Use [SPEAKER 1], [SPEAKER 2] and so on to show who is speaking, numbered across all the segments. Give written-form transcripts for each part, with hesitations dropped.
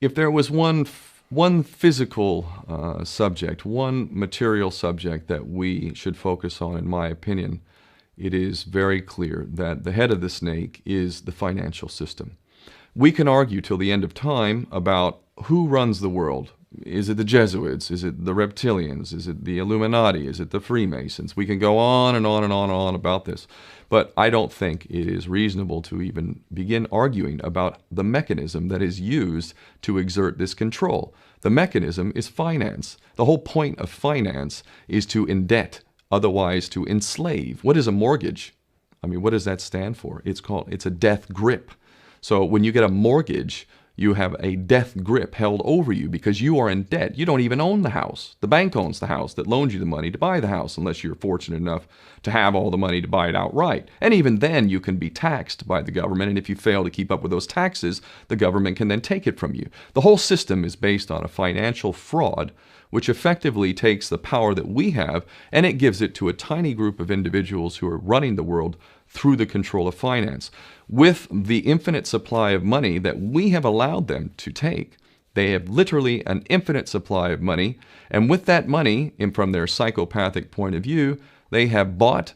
[SPEAKER 1] If there was one physical subject, one material subject that we should focus on, in my opinion, it is very clear that the head of the snake is the financial system. We can argue till the end of time about who runs the world. Is it the Jesuits? Is it the reptilians? Is it the Illuminati? Is it the Freemasons? We can go on and on and on and on about this. But I don't think it is reasonable to even begin arguing about the mechanism that is used to exert this control. The mechanism is finance. The whole point of finance is to indebt, otherwise to enslave. What is a mortgage? I mean, what does that stand for? It's a death grip. So when you get a mortgage, you have a death grip held over you because you are in debt. You don't even own the house. The bank owns the house that loaned you the money to buy the house, unless you're fortunate enough to have all the money to buy it outright. And even then, you can be taxed by the government, and if you fail to keep up with those taxes, the government can then take it from you. The whole system is based on a financial fraud, which effectively takes the power that we have and it gives it to a tiny group of individuals who are running the world through the control of finance. With the infinite supply of money that we have allowed them to take, they have literally an infinite supply of money, and with that money, and from their psychopathic point of view, they have bought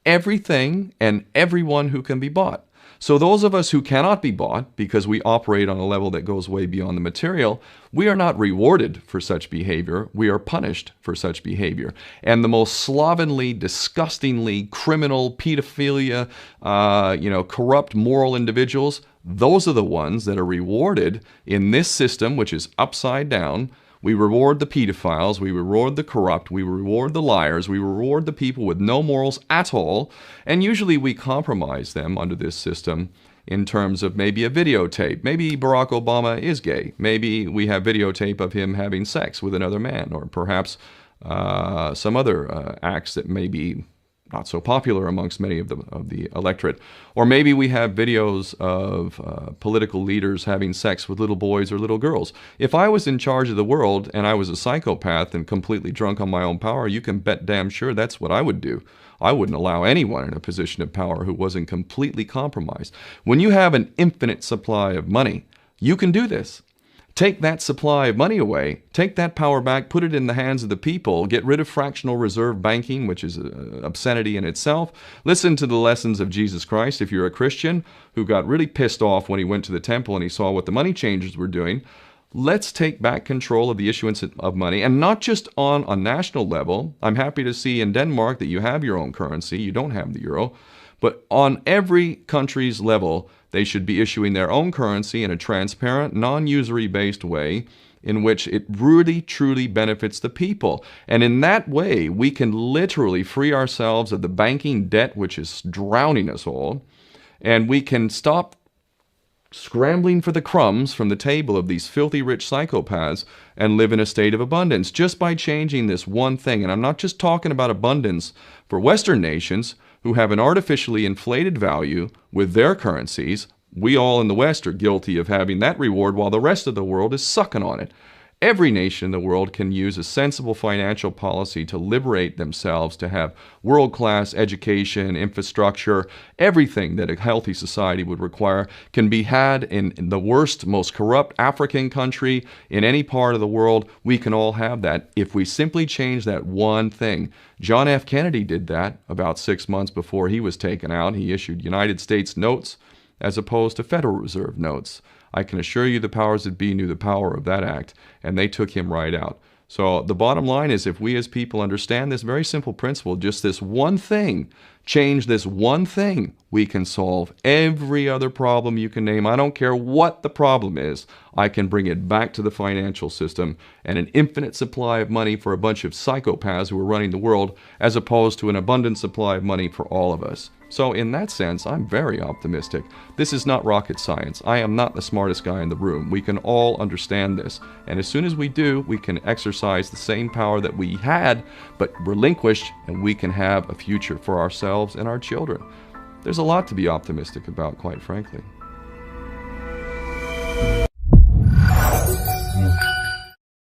[SPEAKER 1] everything and everyone who can be bought. So those of us who cannot be bought, because we operate on a level that goes way beyond the material, we are not rewarded for such behavior. We are punished for such behavior. And the most slovenly, disgustingly criminal, pedophilia, corrupt moral individuals, those are the ones that are rewarded in this system, which is upside down. We reward the pedophiles, we reward the corrupt, we reward the liars, we reward the people with no morals at all, and usually we compromise them under this system in terms of maybe a videotape. Maybe Barack Obama is gay. Maybe we have videotape of him having sex with another man, or perhaps some other acts that may be not so popular amongst many of the electorate. Or maybe we have videos of political leaders having sex with little boys or little girls. If I was in charge of the world and I was a psychopath and completely drunk on my own power, you can bet damn sure that's what I would do. I wouldn't allow anyone in a position of power who wasn't completely compromised. When you have an infinite supply of money, you can do this. Take that supply of money away, take that power back, put it in the hands of the people, get rid of fractional reserve banking, which is an obscenity in itself. Listen to the lessons of Jesus Christ. If you're a Christian who got really pissed off when he went to the temple and he saw what the money changers were doing, let's take back control of the issuance of money, and not just on a national level. I'm happy to see in Denmark that you have your own currency. You don't have the euro. But on every country's level, they should be issuing their own currency in a transparent, non-usury based way in which it really, truly benefits the people. And in that way, we can literally free ourselves of the banking debt which is drowning us all, and we can stop scrambling for the crumbs from the table of these filthy rich psychopaths and live in a state of abundance just by changing this one thing. And I'm not just talking about abundance for Western nations who have an artificially inflated value with their currencies. We all in the West are guilty of having that reward while the rest of the world is sucking on it. Every nation in the world can use a sensible financial policy to liberate themselves, to have world-class education, infrastructure. Everything that a healthy society would require can be had in the worst, most corrupt African country, in any part of the world. We can all have that if we simply change that one thing. John F. Kennedy did that about 6 months before he was taken out. He issued United States notes as opposed to Federal Reserve notes. I can assure you the powers that be knew the power of that act, and they took him right out. So the bottom line is, if we as people understand this very simple principle, just this one thing, change this one thing, we can solve every other problem you can name. I don't care what the problem is. I can bring it back to the financial system and an infinite supply of money for a bunch of psychopaths who are running the world, as opposed to an abundant supply of money for all of us. So in that sense, I'm very optimistic. This is not rocket science. I am not the smartest guy in the room. We can all understand this. And as soon as we do, we can exercise the same power that we had, but relinquished, and we can have a future for ourselves and our children. There's a lot to be optimistic about, quite frankly.